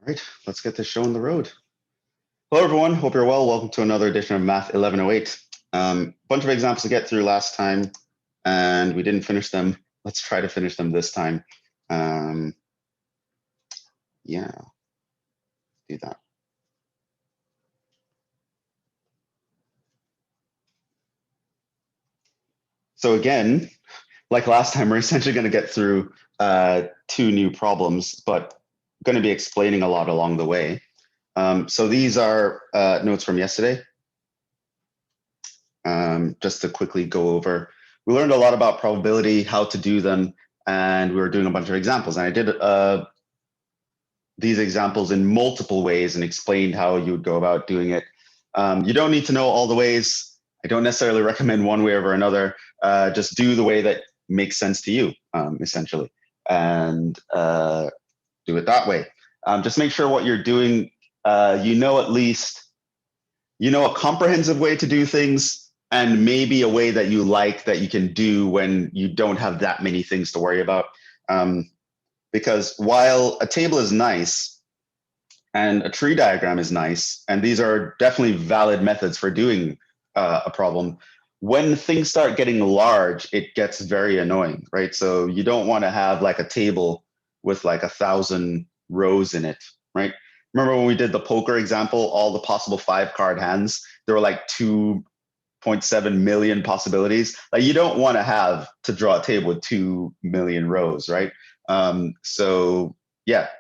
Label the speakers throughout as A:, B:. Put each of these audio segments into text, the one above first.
A: All right, let's get this show on the road. Hello, everyone. Hope you're well. Welcome to another edition of Math 1108. Bunch of examples to get through last time, and we didn't finish them. Let's try to finish them this time. Yeah, do that. So again, like last time, we're essentially going to get through two new problems, but going to be explaining a lot along the way. So these are notes from yesterday. Just to quickly go over, we learned a lot about probability, how to do them, and we were doing a bunch of examples. And I did these examples in multiple ways and explained how you would go about doing it. You don't need to know all the ways. I don't necessarily recommend one way over another. Just do the way that makes sense to you, essentially, and do it that way. Just make sure what you're doing, at least, a comprehensive way to do things, and maybe a way that you like that you can do when you don't have that many things to worry about. Because while a table is nice and a tree diagram is nice, and these are definitely valid methods for doing a problem, when things start getting large, it gets very annoying, right? So you don't want to have like a table with like 1,000 rows in it, right? Remember when we did the poker example, all the possible 5-card hands, there were like 2.7 million possibilities. Like you don't want to have to draw a table with 2 million rows, right? So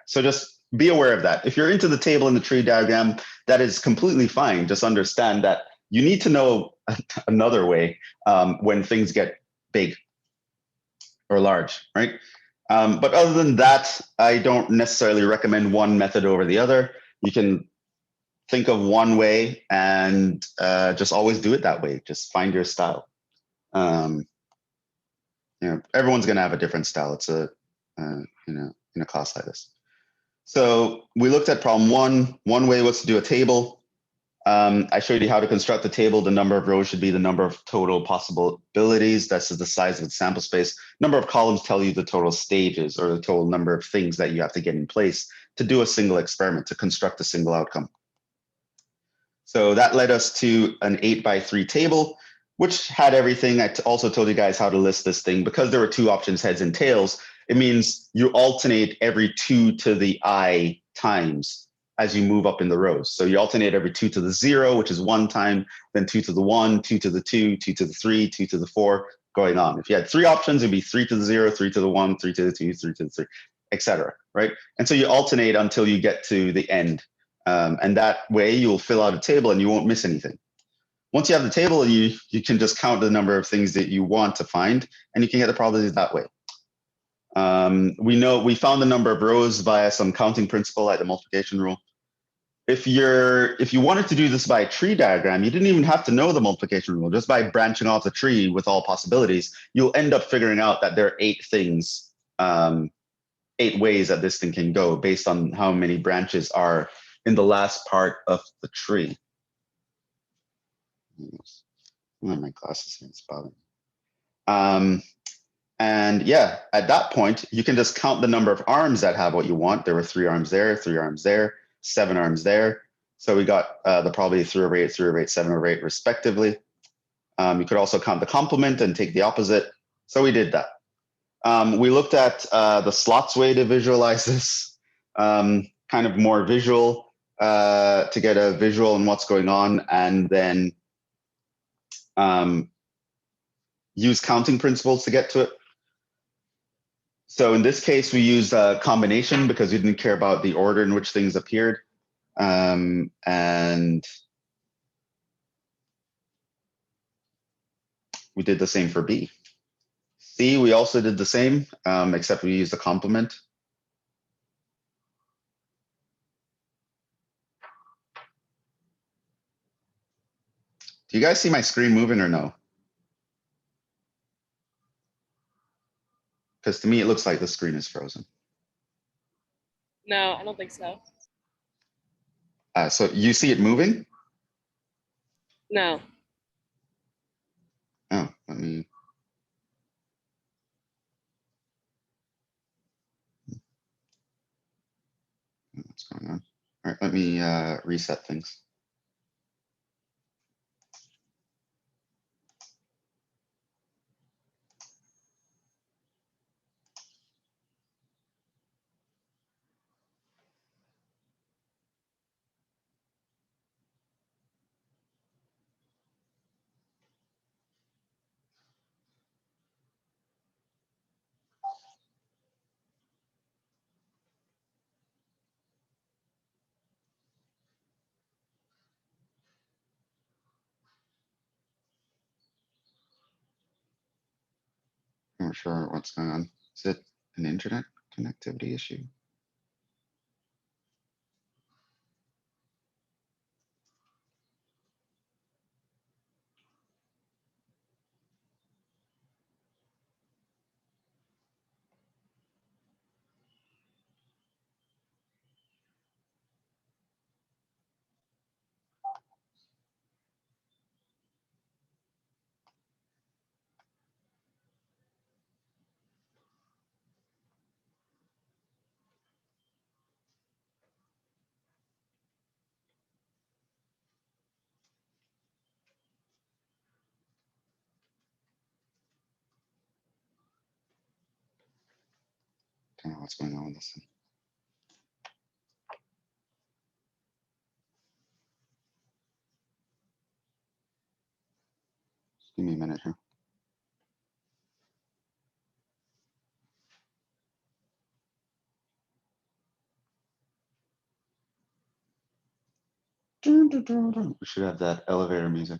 A: just be aware of that. If you're into the table and the tree diagram, that is completely fine. Just understand that you need to know another way when things get big or large, right? But other than that, I don't necessarily recommend one method over the other. You can think of one way and just always do it that way. Just find your style. Everyone's going to have a different style. It's in a class like this. So we looked at problem one. One way was to do a table. I showed you how to construct the table. The number of rows should be the number of total possibilities. That's the size of the sample space. Number of columns tell you the total stages or the total number of things that you have to get in place to do a single experiment, to construct a single outcome. So that led us to an 8x3 table, which had everything. I also told you guys how to list this thing. Because there were two options, heads and tails, it means you alternate every 2 to the I times as you move up in the rows. So you alternate every 2 to the 0, which is 1 time, then 2 to the 1, 2 to the 2, 2 to the 3, 2 to the 4, going on. If you had 3 options, it'd be 3 to the 0, 3 to the 1, 3 to the 2, 3 to the 3, etc. Right? And so you alternate until you get to the end. And that way you'll fill out a table and you won't miss anything. Once you have the table, you can just count the number of things that you want to find, and you can get the probabilities that way. We found the number of rows via some counting principle like the multiplication rule. If you wanted to do this by a tree diagram, you didn't even have to know the multiplication rule. Just by branching off the tree with all possibilities, you'll end up figuring out that there are 8 things, 8 ways that this thing can go based on how many branches are in the last part of the tree. My glasses here, it's bothering me. And yeah, at that point, you can just count the number of arms that have what you want. There were 3 arms there, 3 arms there, 7 arms there. So we got the probability 3 over 8, 3 over 8, 7 over 8, respectively. You could also count the complement and take the opposite. So we did that. We looked at the slots way to visualize this, kind of more visual, to get a visual on what's going on, and then use counting principles to get to it. So in this case, we used a combination because we didn't care about the order in which things appeared. And we did the same for B. C, we also did the same, except we used a complement. Do you guys see my screen moving or no? Because to me, it looks like the screen is frozen.
B: No, I don't think so.
A: So you see it moving?
B: No.
A: Oh, let me. What's going on? let me reset things. I'm not sure what's going on. Is it an internet connectivity issue? Don't know what's going on with this thing. Just give me a minute here. We should have that elevator music.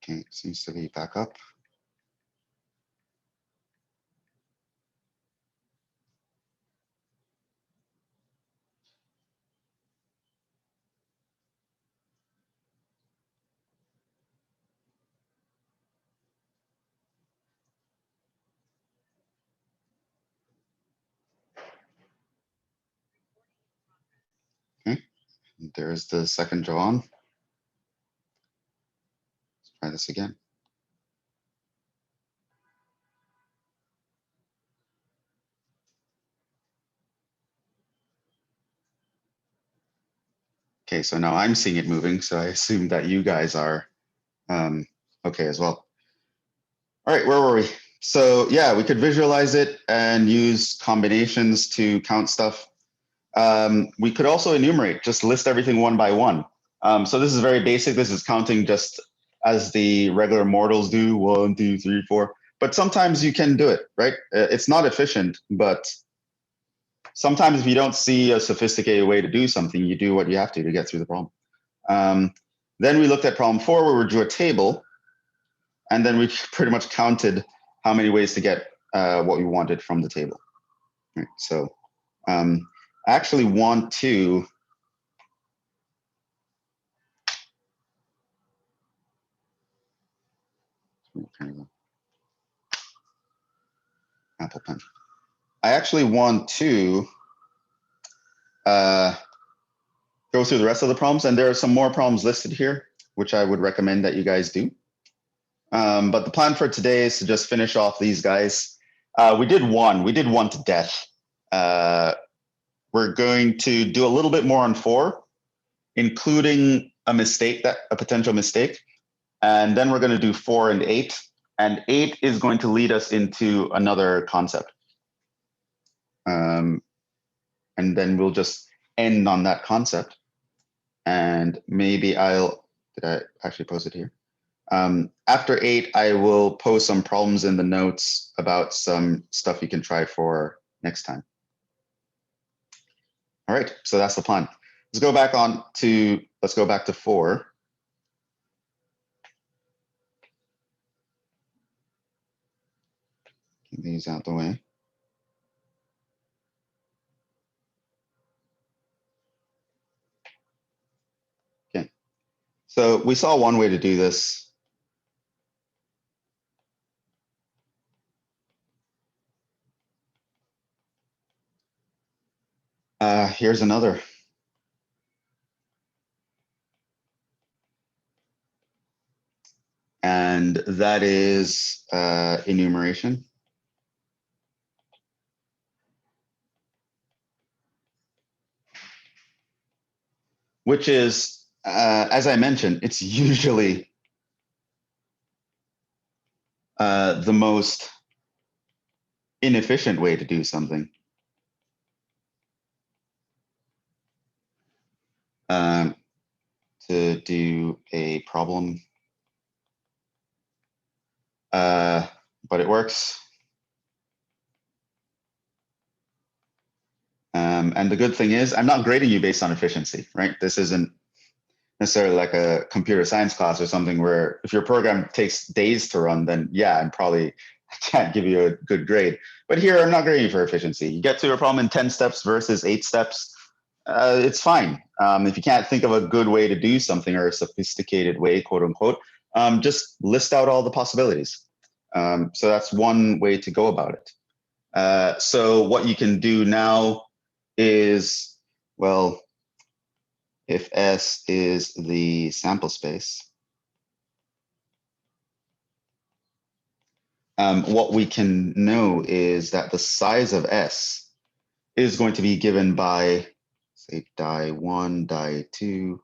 A: Okay, seems to be back up. Okay, there's the second Jhevon. Let's try this again. Okay, so now I'm seeing it moving, so I assume that you guys are okay as well. All right, where were we? So yeah, we could visualize it and use combinations to count stuff. We could also enumerate, just list everything one by one. So this is very basic. This is counting just as the regular mortals do, 1, 2, 3, 4. But sometimes you can do it, right? It's not efficient, but sometimes if you don't see a sophisticated way to do something, you do what you have to get through the problem. Then we looked at problem 4 where we drew a table, and then we pretty much counted how many ways to get what we wanted from the table. Right, so I actually want to Apple Pen. I actually want to go through the rest of the problems, and there are some more problems listed here, which I would recommend that you guys do. But the plan for today is to just finish off these guys. We did one to death. We're going to do a little bit more on 4, including a potential mistake. And then we're going to do 4 and 8. And 8 is going to lead us into another concept. And then we'll just end on that concept. And maybe did I actually post it here? After 8, I will post some problems in the notes about some stuff you can try for next time. All right, so that's the plan. Let's go back to 4. Get these out the way. So we saw one way to do this. Here's another. And that is enumeration. Which is, as I mentioned, it's usually the most inefficient way to do something. To do a problem. But it works. And the good thing is, I'm not grading you based on efficiency, right? This isn't necessarily like a computer science class or something where if your program takes days to run, then yeah, I can't give you a good grade. But here, I'm not grading you for efficiency. You get to a problem in 10 steps versus 8 steps, it's fine. If you can't think of a good way to do something or a sophisticated way, quote unquote, just list out all the possibilities. So that's one way to go about it. So what you can do now is, well, if S is the sample space, what we can know is that the size of S is going to be given by, say, die 1, die 2.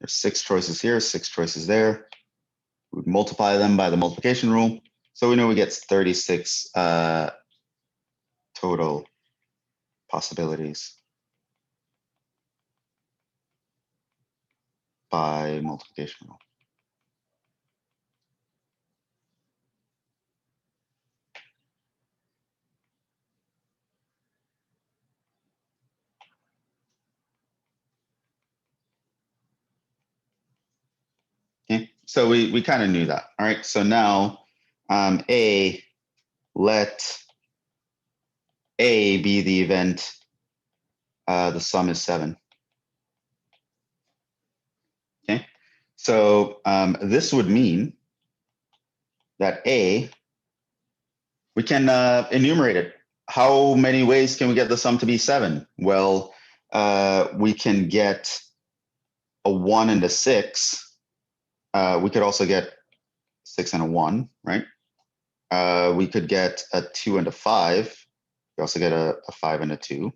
A: There's 6 choices here, 6 choices there. We multiply them by the multiplication rule. So we know we get 36 total possibilities by multiplication rule. Okay, so we kind of knew that. All right, so now let A be the event, the sum is 7. Okay, so this would mean that A, we can enumerate it. How many ways can we get the sum to be 7? Well, we can get a 1 and a 6. We could also get 6 and a 1, right? We could get a 2 and a 5. We also get a 5 and a 2.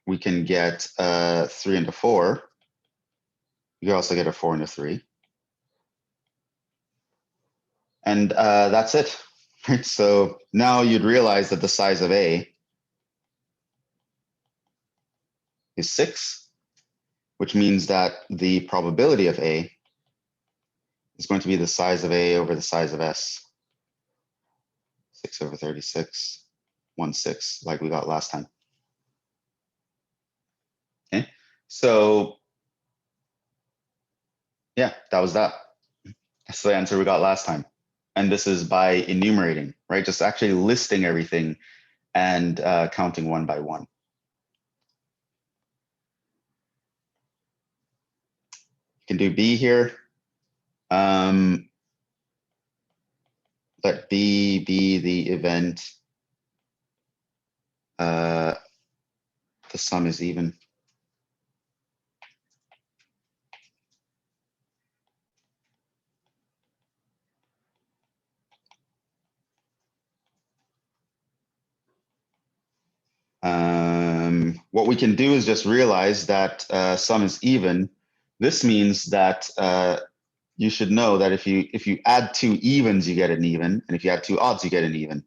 A: We can get a 3 and a 4. You can also get a 4 and a 3. And that's it. Right? So now you'd realize that the size of A is 6, which means that the probability of A is going to be the size of A over the size of S. 6 over 36, 1/6, like we got last time. Okay, so yeah, that was that. That's the answer we got last time. And this is by enumerating, right? Just actually listing everything and counting one by one. You can do B here. Let B be the event. The sum is even. What we can do is just realize that sum is even. This means that you should know that if you add 2 evens, you get an even, and if you add 2 odds, you get an even.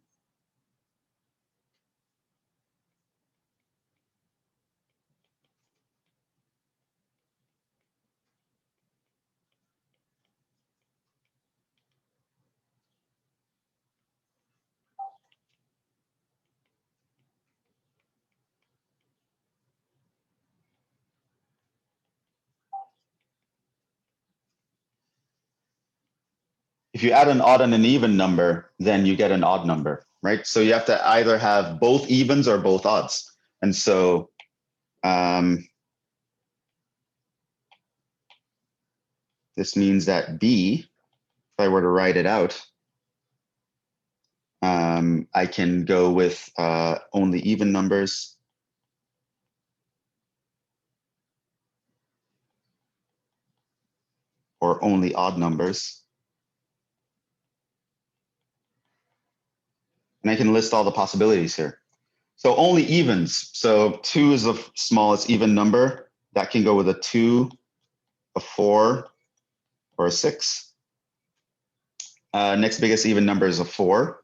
A: If you add an odd and an even number, then you get an odd number, right? So you have to either have both evens or both odds. And so This means that B, if I were to write it out, I can go with only even numbers. Or only odd numbers. And I can list all the possibilities here. So only evens. So 2 is the smallest even number. That can go with a 2, a 4, or a 6. Next biggest even number is a 4.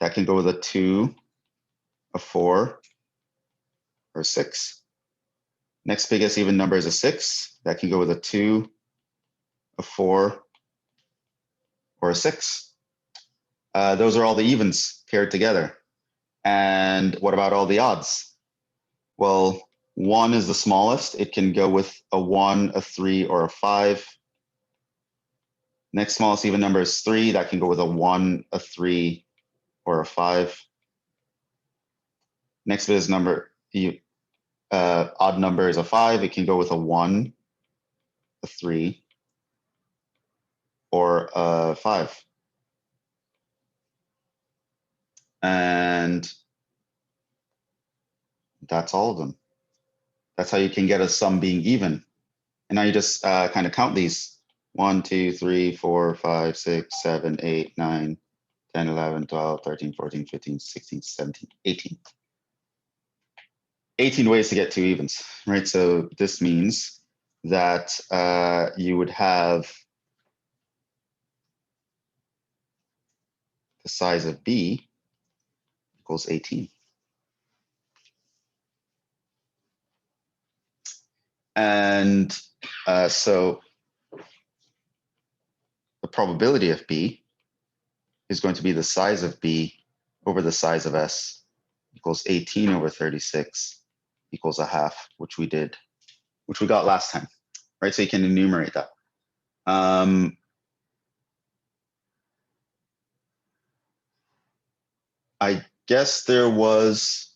A: That can go with a 2, a 4, or a 6. Next biggest even number is a 6. That can go with a 2, a 4, or a 6. Those are all the evens paired together. And what about all the odds? Well, 1 is the smallest. It can go with a 1, a 3, or a 5. Next smallest even number is 3. That can go with a 1, a 3, or a 5. Next biggest number, odd number is a 5. It can go with a 1, a 3, or a 5. And that's all of them. That's how you can get a sum being even. And now you just kind of count these. 1, 2, 3, 4, 5, 6, 7, 8, 9, 10, 11, 12, 13, 14, 15, 16, 17, 18. 18 ways to get two evens, right? So this means that you would have the size of B equals 18. And so the probability of B is going to be the size of B over the size of S equals 18 over 36 equals a half, which we got last time, right? So you can enumerate that. I guess there was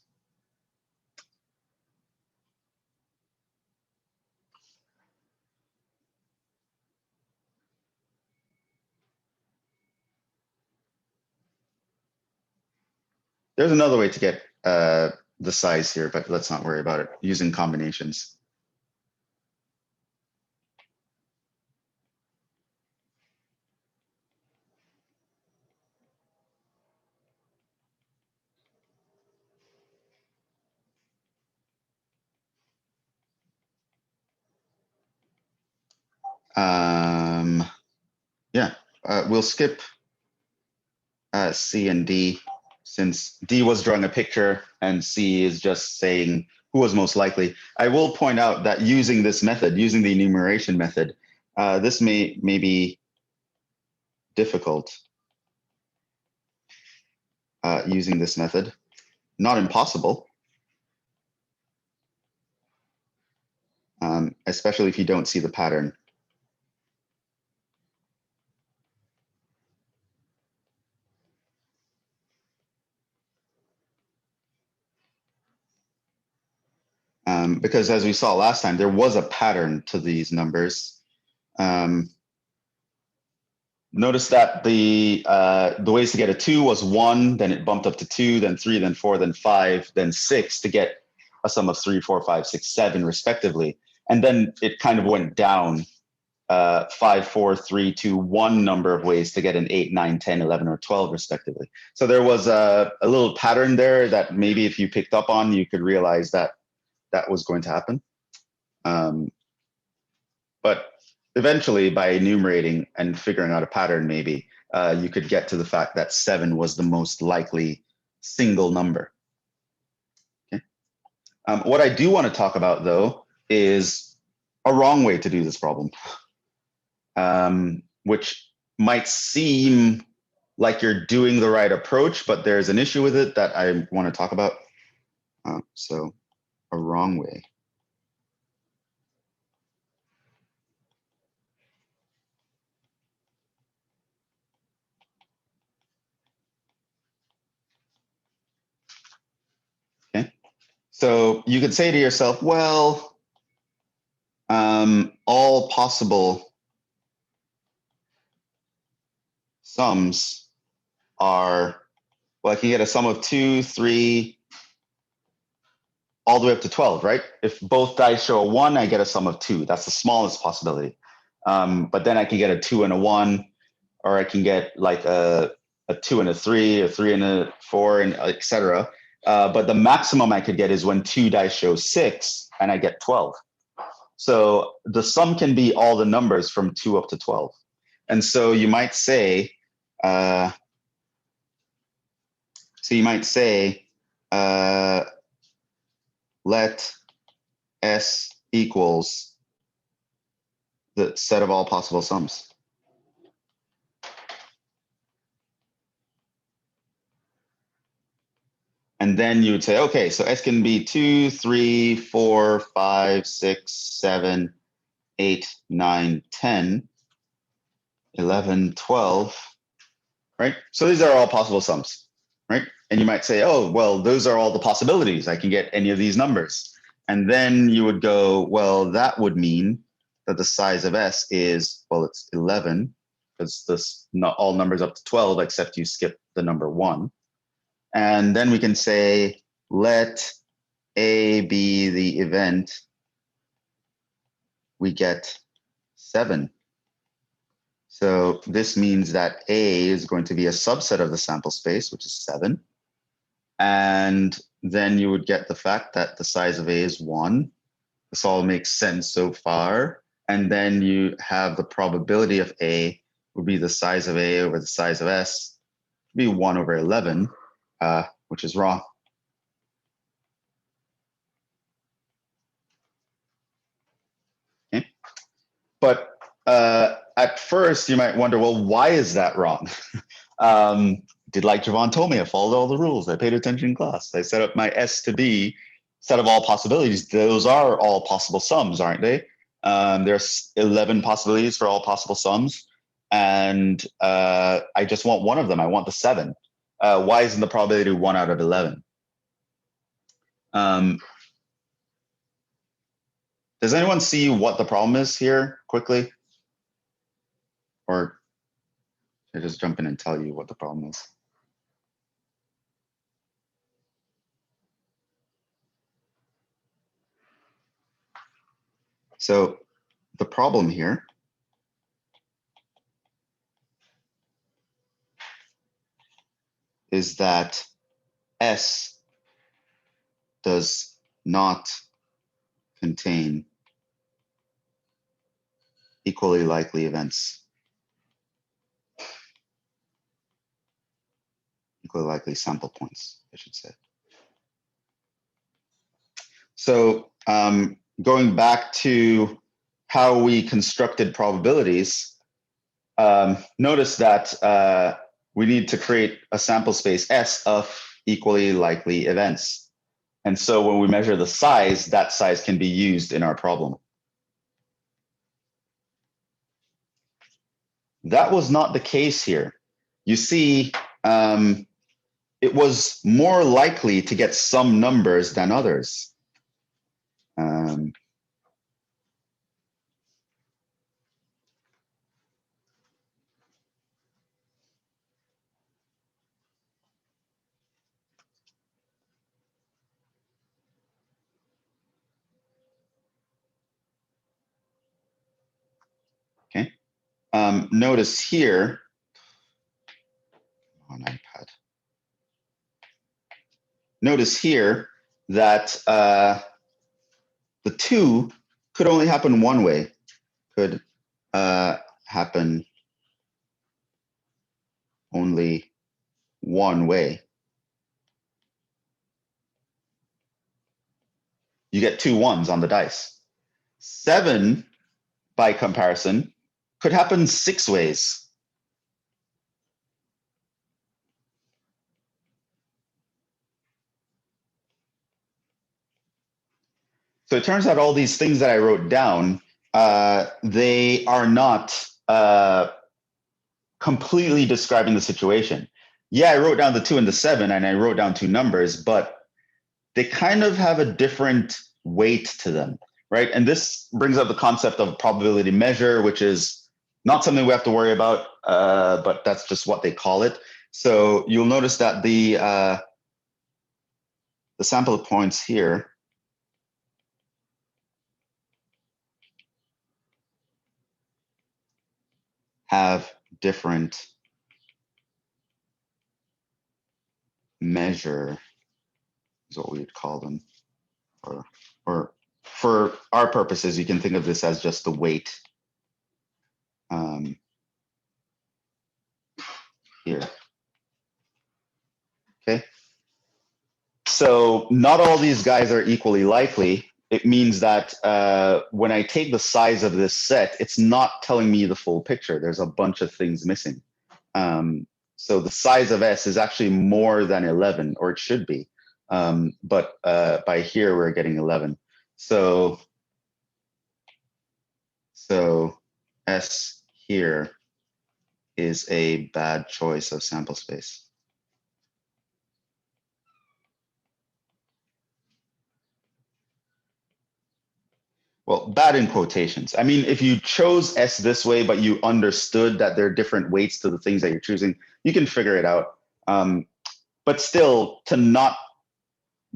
A: there's another way to get the size here, but let's not worry about it, using combinations. Yeah, we'll skip C and D, since D was drawing a picture and C is just saying who was most likely. I will point out that using this method, using the enumeration method, this may be difficult using this method. Not impossible, especially if you don't see the pattern. Because as we saw last time, there was a pattern to these numbers. Notice that the ways to get a 2 was 1, then it bumped up to 2, then 3, then 4, then 5, then 6 to get a sum of 3, 4, 5, 6, 7 respectively. And then it kind of went down 5, 4, 3, 2, 1 number of ways to get an 8, 9, 10, 11, or 12 respectively. So there was a little pattern there that maybe if you picked up on, you could realize that that was going to happen. But eventually, by enumerating and figuring out a pattern, maybe you could get to the fact that 7 was the most likely single number. Okay. What I do want to talk about, though, is a wrong way to do this problem, which might seem like you're doing the right approach, but there's an issue with it that I want to talk about. So a wrong way. Okay. So you could say to yourself, well, all possible sums are, well, I can get a sum of 2, 3, all the way up to 12, right? If both dice show a 1, I get a sum of 2. That's the smallest possibility. But then I can get a 2 and a 1, or I can get like a 2 and a 3, a 3 and a 4, and etc. But the maximum I could get is when 2 dice show 6, and I get 12. So the sum can be all the numbers from 2 up to 12. And so you might say, let S equals the set of all possible sums. And then you would say, okay, so S can be 2, 3, 4, 5, 6, 7, 8, 9, 10, 11, 12, right? So these are all possible sums, right? And you might say, oh, well, those are all the possibilities. I can get any of these numbers. And then you would go, well, that would mean that the size of S is, well, it's 11, because this not all numbers up to 12, except you skip the number 1. And then we can say, let A be the event, we get 7. So this means that A is going to be a subset of the sample space, which is 7. And then you would get the fact that the size of A is 1. This all makes sense so far. And then you have the probability of A would be the size of A over the size of S, be 1 over 11, which is wrong. Okay. But at first you might wonder, well, why is that wrong? Did like Jhevon told me, I followed all the rules. I paid attention in class. I set up my S to be set of all possibilities. Those are all possible sums, aren't they? There's 11 possibilities for all possible sums. And I just want one of them. I want the 7. Why isn't the probability 1 out of 11? Does anyone see what the problem is here quickly? Or should I just jump in and tell you what the problem is? So the problem here is that S does not contain equally likely events, equally likely sample points, I should say. So going back to how we constructed probabilities, notice that we need to create a sample space S of equally likely events. And so when we measure the size, that size can be used in our problem. That was not the case here. You see, it was more likely to get some numbers than others. Okay. Notice here on iPad. Notice here that the 2 could only happen one way. Could happen only one way. You get 2 1s on the dice. 7, by comparison, could happen 6 ways. So it turns out all these things that I wrote down, they are not completely describing the situation. Yeah, I wrote down the 2 and the 7, and I wrote down 2 numbers, but they kind of have a different weight to them, right? And this brings up the concept of probability measure, which is not something we have to worry about. but that's just what they call it. So you'll notice that the sample points here have different measure, is what we would call them, or for our purposes, you can think of this as just the weight here. Okay. So not all these guys are equally likely. It means that when I take the size of this set, it's not telling me the full picture. There's a bunch of things missing. So the size of S is actually more than 11, or it should be. But by here, we're getting 11. So S here is a bad choice of sample space. Well, bad in quotations. I mean, if you chose S this way, but you understood that there are different weights to the things that you're choosing, you can figure it out. But still, to not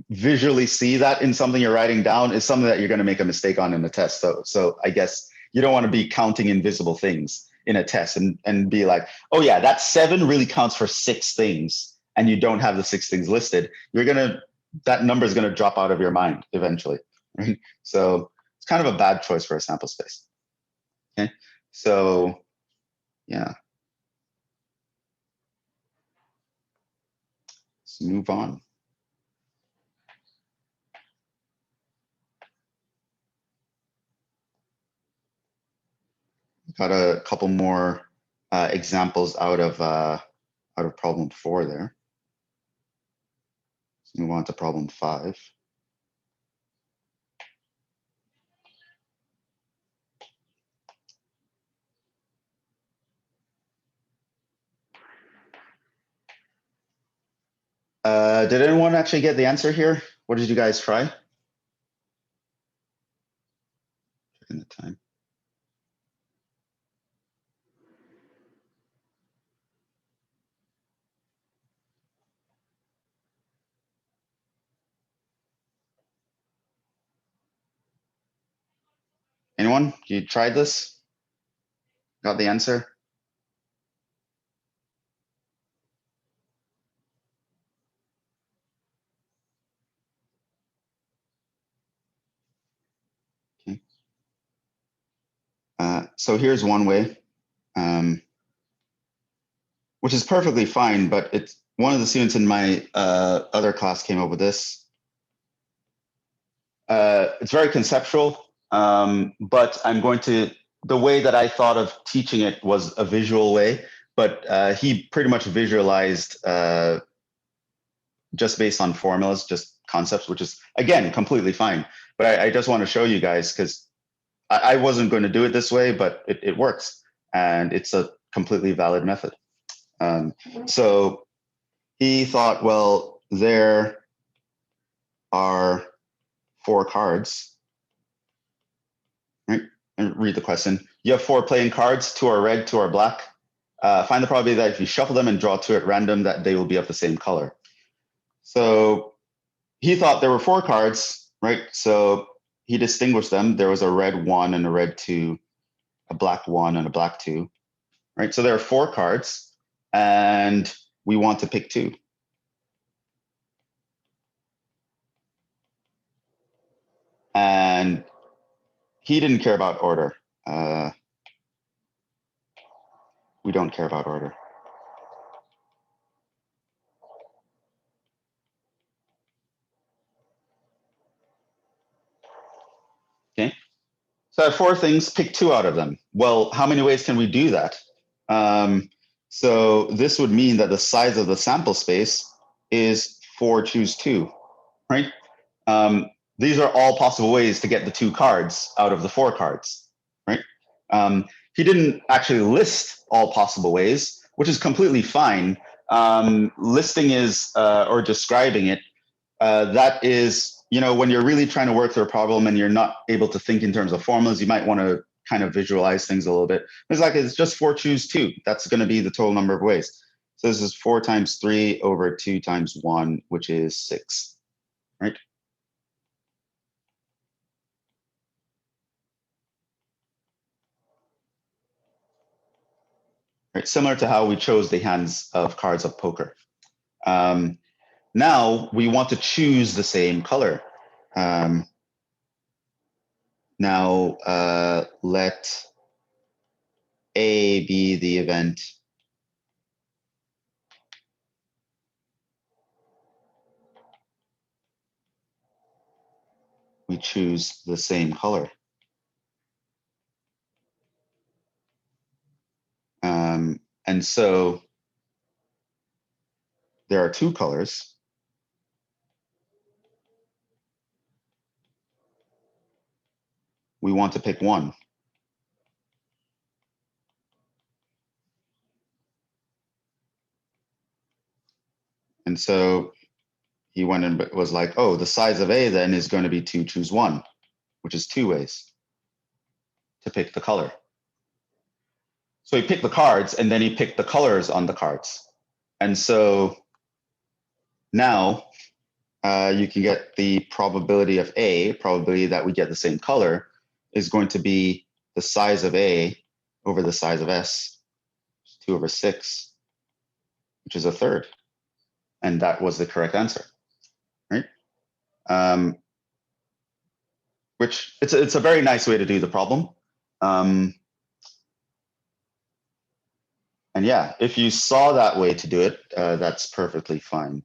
A: visually see that in something you're writing down is something that you're going to make a mistake on in the test. So I guess you don't want to be counting invisible things in a test and be like, oh yeah, that 7 really counts for 6 things, and you don't have the 6 things listed. That number is going to drop out of your mind eventually, right? So it's kind of a bad choice for a sample space. Okay, so yeah, let's move on. Got a couple more examples out of problem 4 there. Let's move on to problem 5. Did anyone actually get the answer here? What did you guys try? Checking the time. Anyone? You tried this? Got the answer? Okay. So here's one way, which is perfectly fine, but it's one of the students in my other class came up with this. It's very conceptual, but the way that I thought of teaching it was a visual way, but he pretty much visualized just based on formulas, just concepts, which is, again, completely fine. But I just want to show you guys, because I wasn't going to do it this way, but it works. And it's a completely valid method. So he thought, well, there are 4 cards, right? And read the question. You have 4 playing cards, 2 are red, 2 are black. Find the probability that if you shuffle them and draw 2 at random, that they will be of the same color. So he thought there were 4 cards, right? So he distinguished them. There was a red 1 and a red 2, a black 1 and a black 2, right? So there are 4 cards, and we want to pick 2. And he didn't care about order. We don't care about order. Okay. So I have 4 things, pick 2 out of them. Well, how many ways can we do that? So this would mean that the size of the sample space is 4 choose 2, right? These are all possible ways to get the 2 cards out of the 4 cards, right? He didn't actually list all possible ways, which is completely fine. Listing is, or describing it, that is, when you're really trying to work through a problem and you're not able to think in terms of formulas, you might want to kind of visualize things a little bit. It's just 4 choose 2. That's going to be the total number of ways. So this is 4 times 3 over 2 times 1, which is 6, right? Right, similar to how we chose the hands of cards of poker. Now we want to choose the same color. Now let A be the event. We choose the same color. And so there are 2 colors. We want to pick one. And so he went and was like, oh, the size of A then is going to be 2 choose 1, which is 2 ways to pick the color. So he picked the cards and then he picked the colors on the cards. And so now you can get the probability of A, probability that we get the same color, is going to be the size of A over the size of S, 2 over 6, which is a third. And that was the correct answer, right? Which it's a very nice way to do the problem. And yeah, if you saw that way to do it, that's perfectly fine.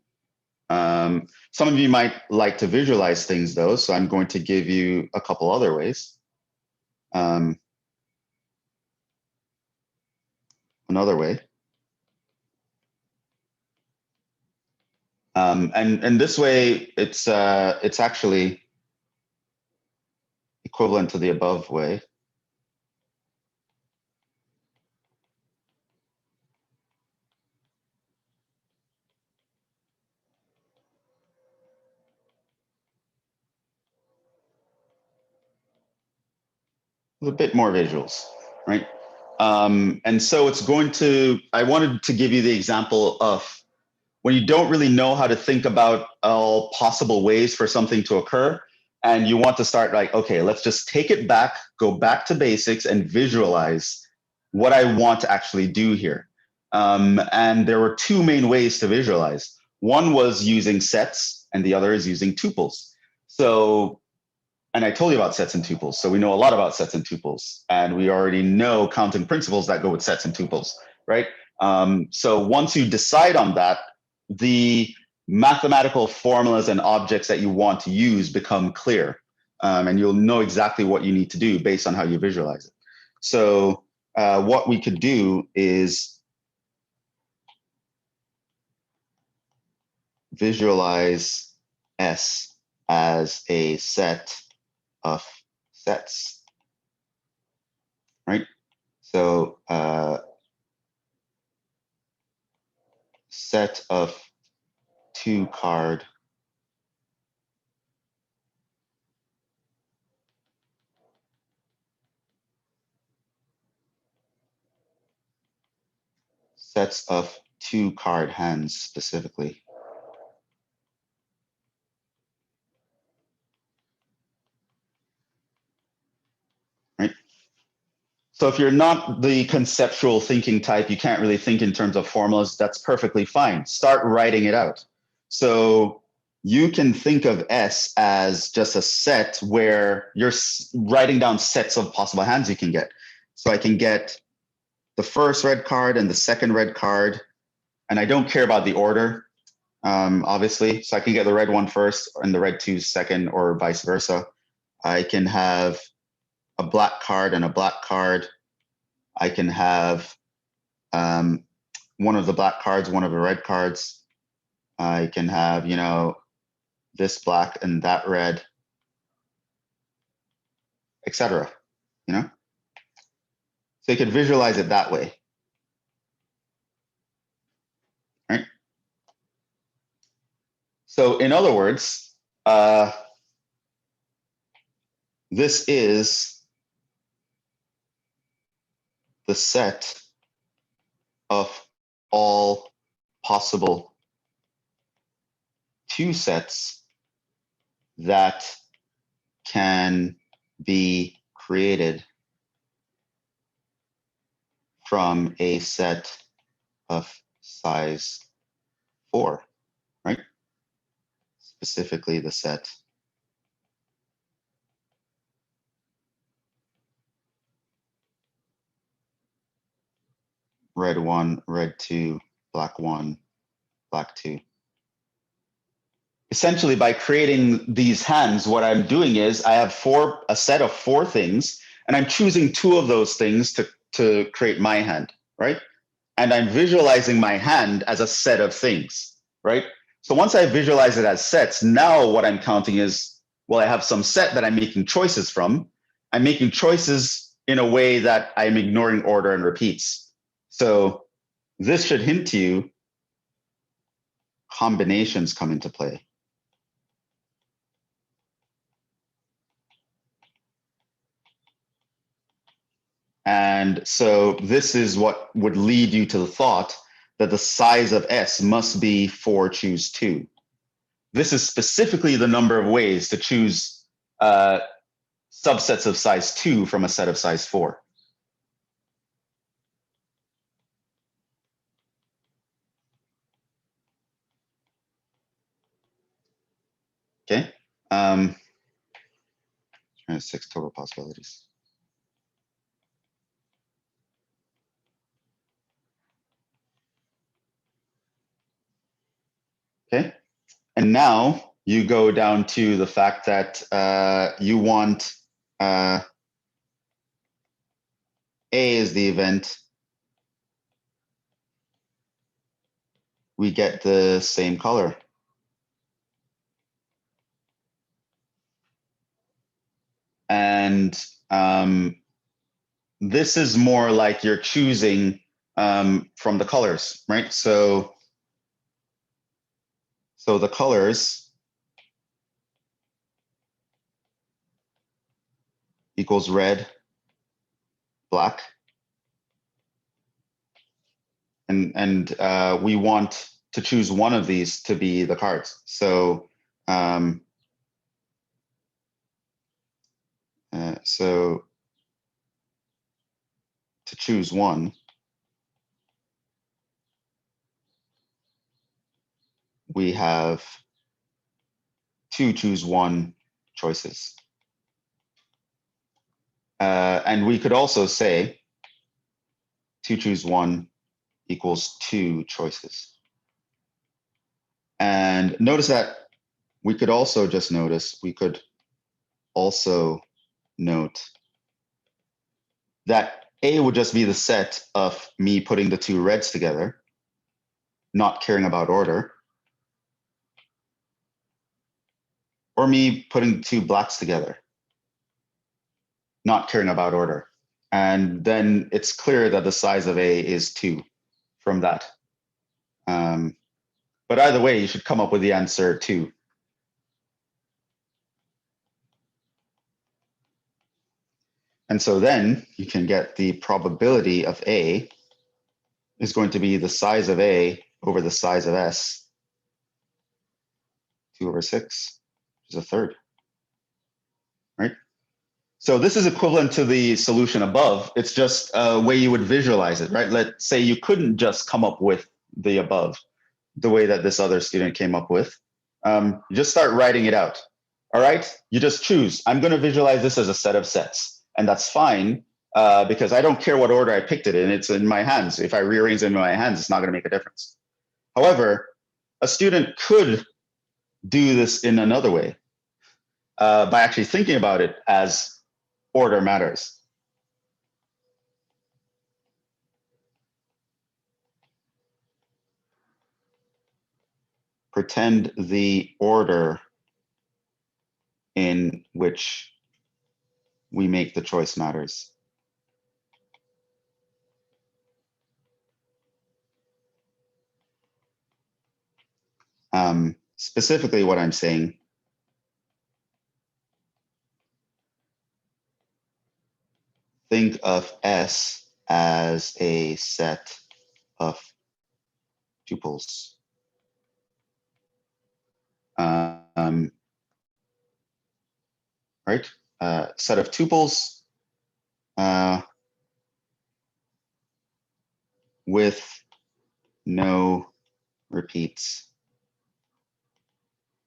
A: Some of you might like to visualize things though, so I'm going to give you a couple other ways. Another way. And this way, it's actually equivalent to the above way. A bit more visuals, right? And so it's going to, I wanted to give you the example of when you don't really know how to think about all possible ways for something to occur, and you want to start like, okay, let's just take it back, go back to basics and visualize what I want to actually do here. And there were 2 main ways to visualize. One was using sets and the other is using tuples. So, and I told you about sets and tuples. So we know a lot about sets and tuples, and we already know counting principles that go with sets and tuples, right? So once you decide on that, the mathematical formulas and objects that you want to use become clear, and you'll know exactly what you need to do based on how you visualize it. So what we could do is visualize S as a set of sets, right? So set of 2 card sets of 2 card hands specifically. Right? So if you're not the conceptual thinking type, you can't really think in terms of formulas, that's perfectly fine. Start writing it out. So you can think of S as just a set where you're writing down sets of possible hands you can get. So I can get the first red card and the second red card, and I don't care about the order, obviously. So I can get the red one first and the red 2 second, or vice versa. I can have a black card and a black card. I can have one of the black cards, one of the red cards. I can have, you know, this black and that red, etc. You know, so you can visualize it that way, right? So in other words, this is the set of all possible 2 sets that can be created from a set of size 4, right? Specifically the set red 1, red 2, black 1, black 2. Essentially, by creating these hands, what I'm doing is I have a set of 4 things, and I'm choosing 2 of those things to create my hand, right? And I'm visualizing my hand as a set of things, right? So once I visualize it as sets, now what I'm counting is, well, I have some set that I'm making choices from. I'm making choices in a way that I'm ignoring order and repeats. So this should hint to you combinations come into play. And so this is what would lead you to the thought that the size of S must be 4 choose 2. This is specifically the number of ways to choose subsets of size 2 from a set of size 4. Okay. 6 total possibilities. Okay. And now you go down to the fact that you want A is the event. We get the same color. And this is more like you're choosing from the colors, right? So the colors equals red, black, and we want to choose one of these to be the cards. So so to choose one, we have 2 choose 1 choices. And we could also say 2 choose 1 equals 2 choices. And notice that we could also just notice, we could also note that A would just be the set of me putting the 2 reds together, not caring about order, or me putting 2 blacks together, not caring about order. And then it's clear that the size of A is 2 from that. But either way, you should come up with the answer 2. And so then you can get the probability of A is going to be the size of A over the size of S, 2/6, which is a third, right? So this is equivalent to the solution above. It's just a way you would visualize it, right? Let's say you couldn't just come up with the above the way that this other student came up with. You just start writing it out. All right, you just choose. I'm going to visualize this as a set of sets, and that's fine because I don't care what order I picked it in. It's in my hands. If I rearrange it in my hands, it's not going to make a difference. However, a student could do this in another way by actually thinking about it as order matters. Pretend the order in which we make the choice matters. Specifically, what I'm saying, think of S as a set of tuples. Right? Set of tuples with no repeats.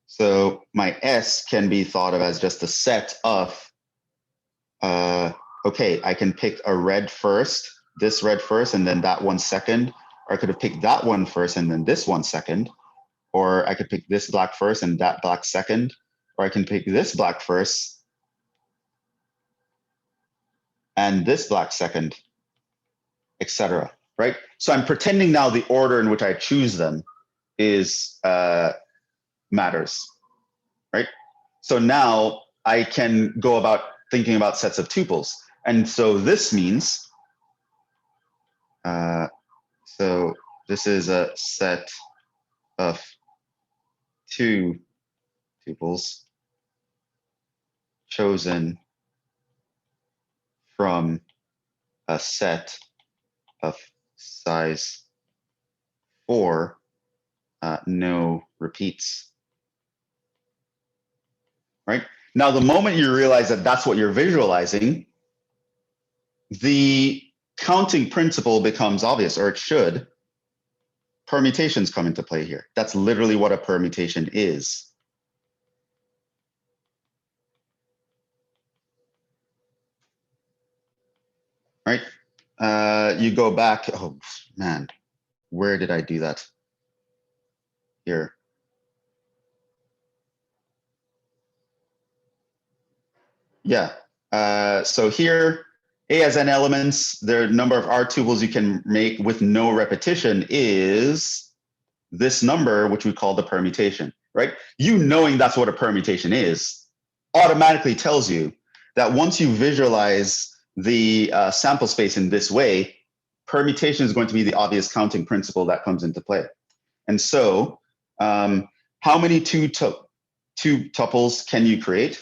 A: So my S can be thought of as just a set of, okay, I can pick a red first, this red first, and then that one second. Or I could have picked that one first and then this one second. Or I could pick this black first and that black second. Or I can pick this black first and this black second, etc. Right? So I'm pretending now the order in which I choose them is matters, right? So now I can go about thinking about sets of tuples. And so this means, so this is a set of two tuples chosen from a set of size 4, no repeats. Right? Now, the moment you realize that that's what you're visualizing, the counting principle becomes obvious, or it should. Permutations come into play here. That's literally what a permutation is. Right? You go back, oh man, where did I do that? Here. Yeah, so here, A has n elements. The number of R tuples you can make with no repetition is this number, which we call the permutation, right? You knowing that's what a permutation is automatically tells you that once you visualize the sample space in this way, permutation is going to be the obvious counting principle that comes into play. And so how many two tuples can you create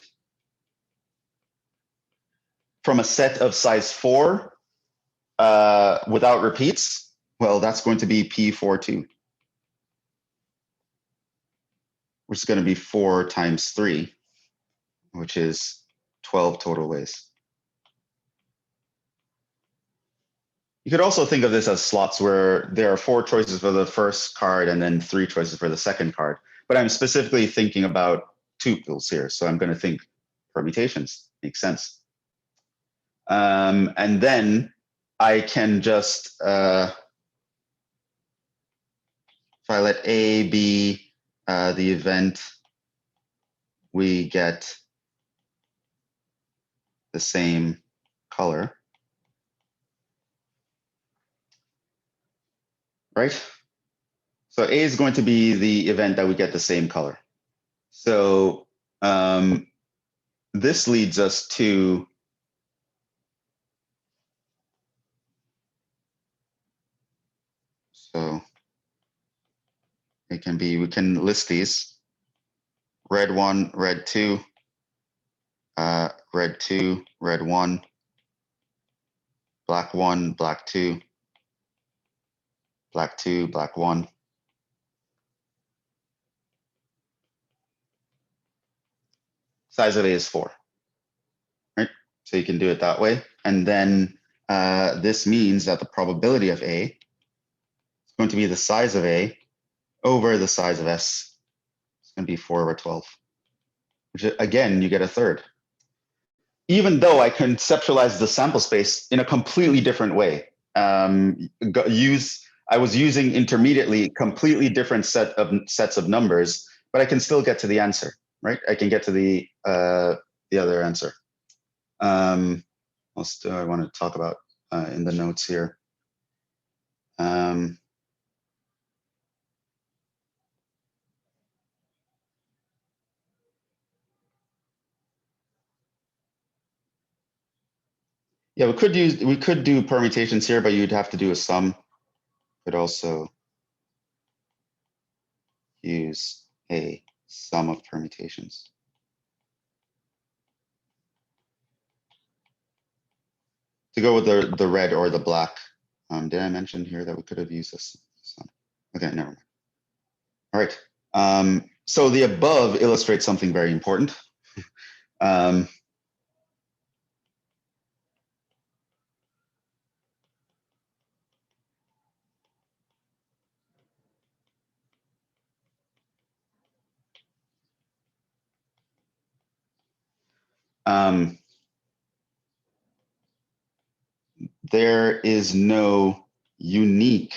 A: from a set of size 4 without repeats? Well, that's going to be P42, which is going to be 4 times 3, which is 12 total ways. You could also think of this as slots where there are 4 choices for the first card and then 3 choices for the second card. But I'm specifically thinking about tuples here. So I'm going to think permutations. Makes sense. And then I can just, if I let A be the event, we get the same color. Right? So A is going to be the event that we get the same color. So this leads us to so it can be, we can list these: red 1, red 2, red 2, red 1, black 1, black 2, black 2, black 1. Size of A is 4, right? So you can do it that way. And then this means that the probability of A is going to be the size of A over the size of S. It's going to be 4 over 12, which again, you get a third. Even though I conceptualize the sample space in a completely different way. I was using intermediately completely different sets of numbers, but I can still get to the answer, right? I can get to the other answer. What else do I want to talk about in the notes here? Yeah, we could do permutations here, but you'd have to do a sum. Could also use a sum of permutations. to go with the red or the black. Did I mention here that we could have used this? Okay, never mind. All right. So the above illustrates something very important. There is no unique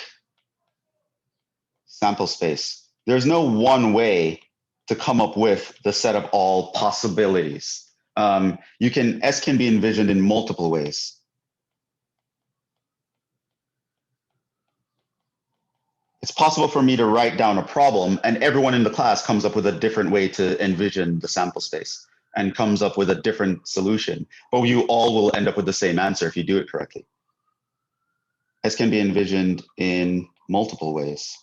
A: sample space. There's no one way to come up with the set of all possibilities. S can be envisioned in multiple ways. It's possible for me to write down a problem and everyone in the class comes up with a different way to envision the sample space and comes up with a different solution, but you all will end up with the same answer if you do it correctly. S can be envisioned in multiple ways.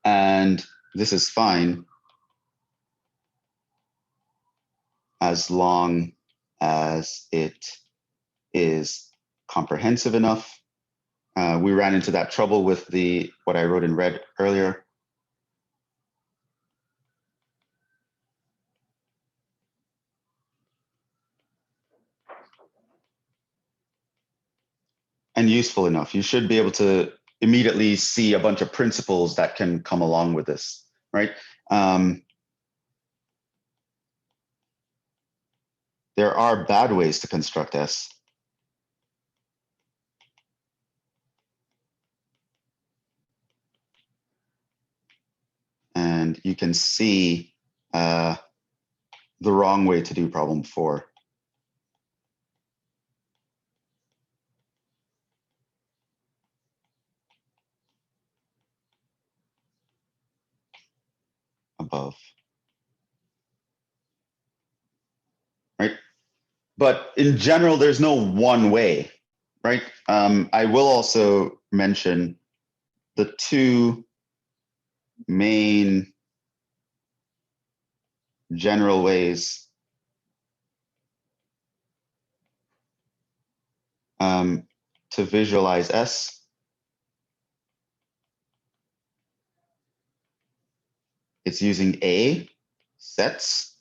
A: And this is fine as long as it is comprehensive enough. We ran into that trouble with what I wrote in red earlier. And useful enough. You should be able to immediately see a bunch of principles that can come along with this, right? There are bad ways to construct S. And you can see the wrong way to do problem 4. Above. Right? But in general, there's no one way, right? I will also mention the two main general ways to visualize S. It's using A, sets,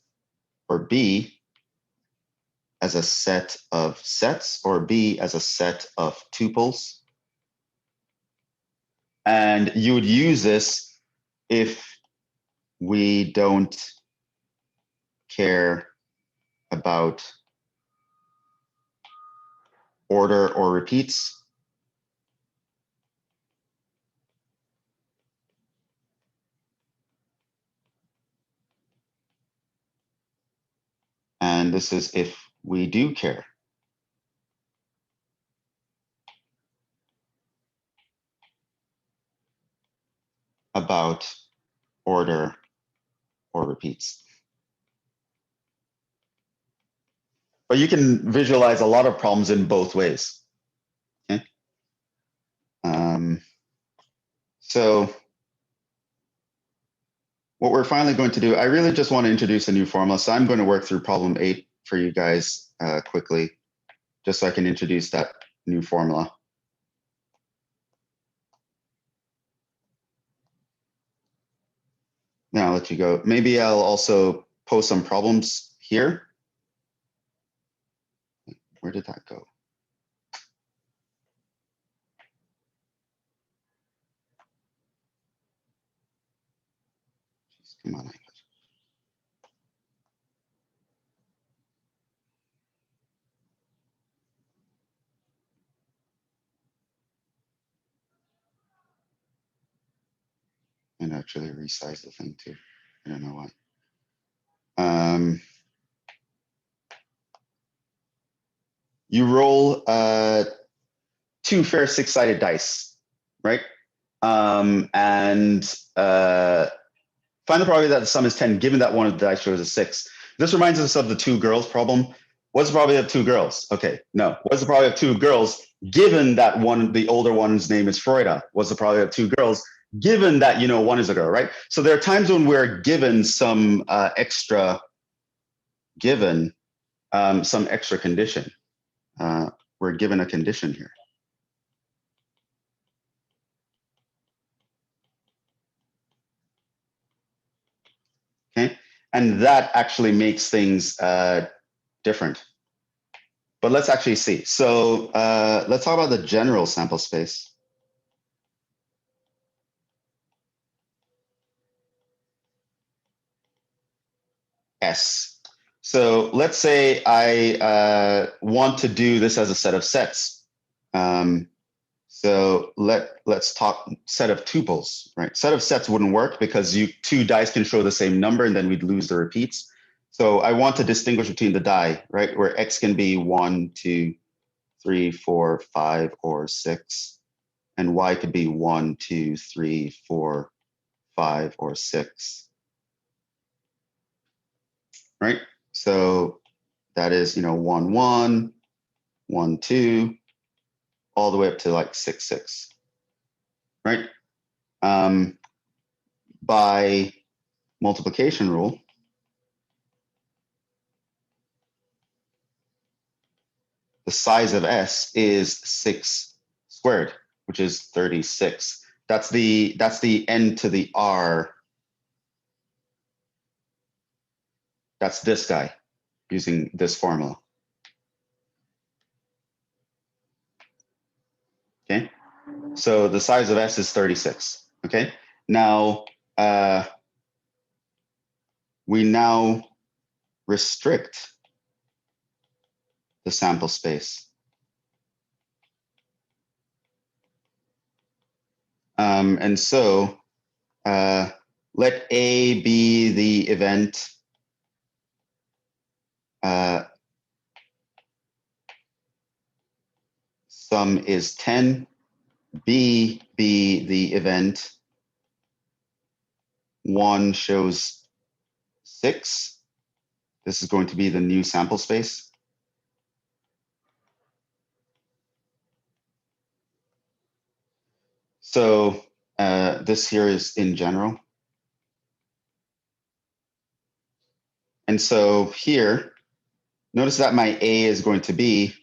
A: or B as a set of sets, or B as a set of tuples. And you would use this if we don't care about order or repeats. And this is if we do care. About order or repeats. But you can visualize a lot of problems in both ways. Okay. So what we're finally going to do, I really just want to introduce a new formula. So I'm going to work through problem 8 for you guys quickly, just so I can introduce that new formula. Now I'll let you go. Maybe I'll also post some problems here. Where did that go? Jeez, come on. And actually resize the thing too. I don't know why. You roll 2 fair 6-sided dice, right? And find the probability that the sum is 10, given that one of the dice shows a 6. This reminds us of the 2 girls problem. What's the probability of 2 girls? Okay, no. What's the probability of 2 girls, given that the older one's name is Freuda? What's the probability of 2 girls, given that one is a girl, right? So there are times when we're given some extra given some extra condition. We're given a condition here. Okay, and that actually makes things different. But let's actually see. So let's talk about the general sample space. S. So let's say I want to do this as a set of sets. So let's talk set of tuples, right? Set of sets wouldn't work because two dice can show the same number and then we'd lose the repeats. So I want to distinguish between the die, right? Where X can be 1, 2, 3, 4, 5, or 6. And Y could be 1, 2, 3, 4, 5, or 6. Right? So that is, 1, 1, 1, 2, all the way up to like 6, 6. Right? By multiplication rule, the size of S is 6 squared, which is 36. That's the n to the r. That's this guy using this formula. Okay, so the size of S is 36. Okay, now we now restrict the sample space. And so let A be the event sum is 10, B be the event 1 shows 6. This is going to be the new sample space. So this here is in general. And so here, notice that my A is going to be,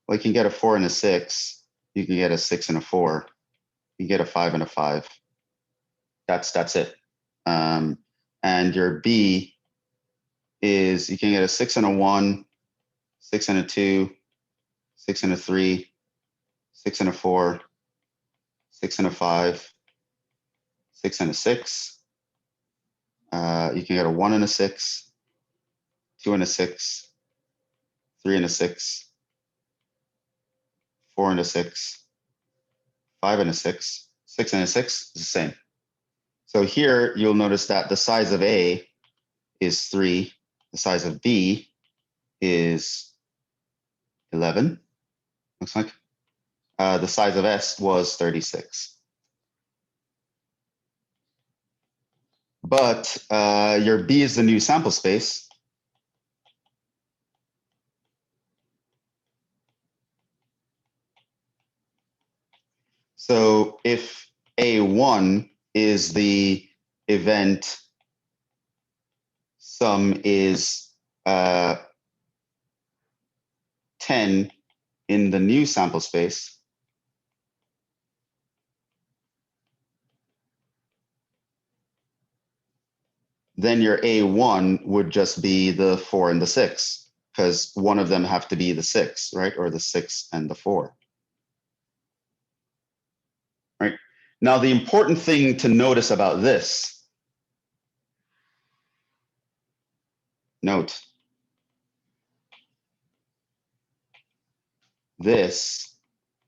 A: well, you can get a 4 and a 6. You can get a 6 and a 4. You get a 5 and a 5. That's it. And your B is, you can get a 6 and a 1, 6 and a 2, 6 and a 3, 6 and a 4, 6 and a 5, 6 and a 6. You can get a 1 and a 6, 2 and a 6, 3 and a 6, 4 and a 6, 5 and a 6, 6 and a 6 is the same. So here you'll notice that the size of A is 3, the size of B is 11, looks like. The size of S was 36. But your B is the new sample space. So if A1 is the event sum is 10 in the new sample space, then your A1 would just be the 4 and the 6, because one of them have to be the 6, right? Or the 6 and the 4. Right? Now, the important thing to notice about this, note, this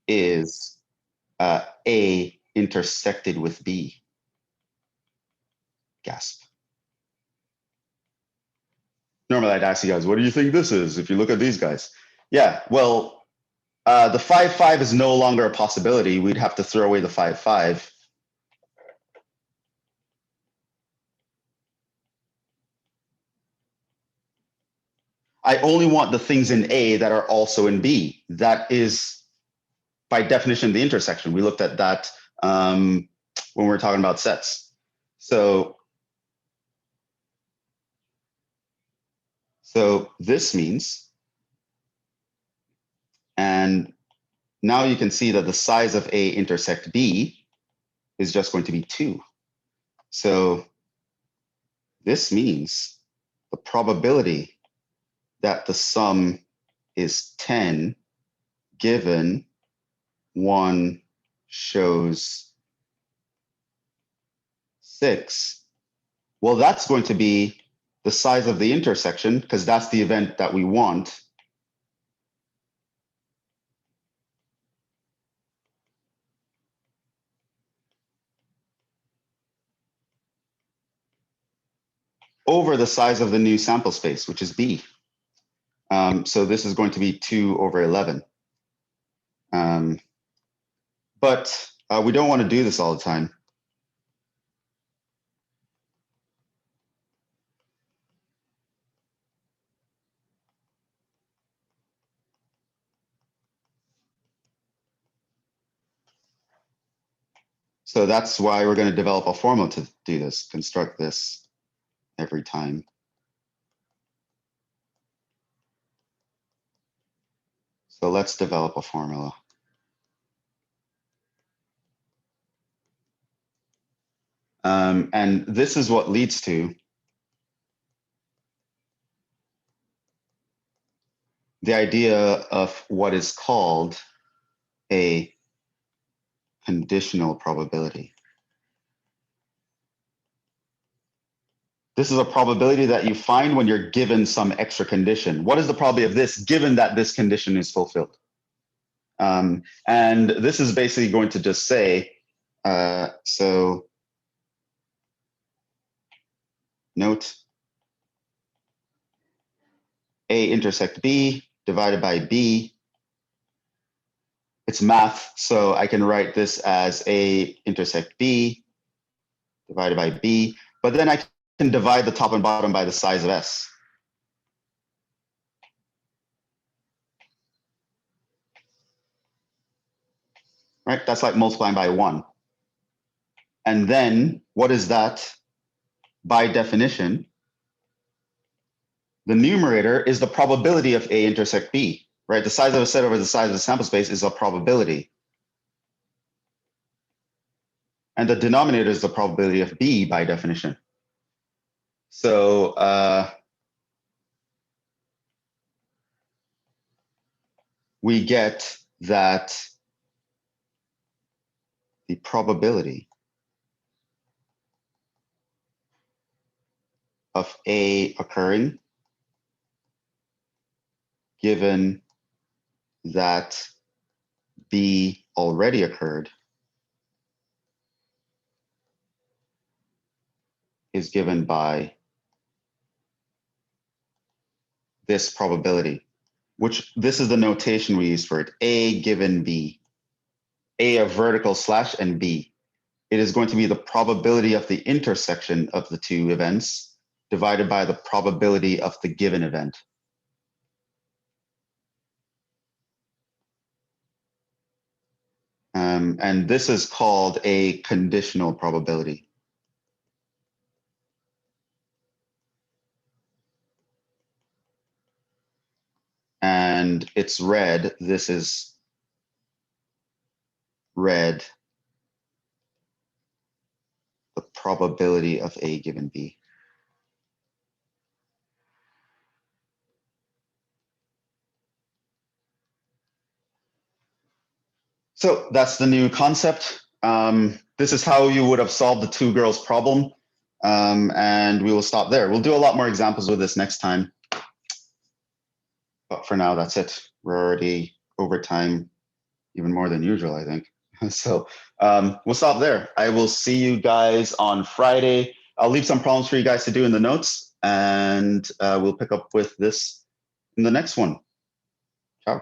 A: is A intersected with B. Gasp. Normally I'd ask you guys, what do you think this is? If you look at these guys. Yeah, well, the 5, 5 is no longer a possibility. We'd have to throw away the 5, 5. I only want the things in A that are also in B. That is, by definition, the intersection. We looked at that when we were talking about sets. So So this means, and now you can see that the size of A intersect B is just going to be 2. So this means the probability that the sum is 10 given 1 shows 6, well, that's going to be the size of the intersection, because that's the event that we want. Over the size of the new sample space, which is B. So this is going to be 2 over 11. But we don't want to do this all the time. So that's why we're going to develop a formula to do this, construct this every time. So let's develop a formula. And this is what leads to the idea of what is called a conditional probability. This is a probability that you find when you're given some extra condition. What is the probability of this given that this condition is fulfilled? And this is basically going to just say, so note A intersect B divided by B. It's math, so I can write this as A intersect B divided by B, but then I can divide the top and bottom by the size of S. Right, that's like multiplying by 1. And then what is that? By definition, the numerator is the probability of A intersect B, right? The size of a set over the size of the sample space is a probability. And the denominator is the probability of B by definition. So we get that the probability of A occurring given that B already occurred is given by this probability, which this is the notation we use for it. A given B, A a vertical slash and B. It is going to be the probability of the intersection of the two events divided by the probability of the given event. And this is called a conditional probability. And it's red. This is red, the probability of A given B. So that's the new concept. This is how you would have solved the two girls problem. And we will stop there. We'll do a lot more examples with this next time. But for now, that's it. We're already over time, even more than usual, I think. So we'll stop there. I will see you guys on Friday. I'll leave some problems for you guys to do in the notes, and we'll pick up with this in the next one.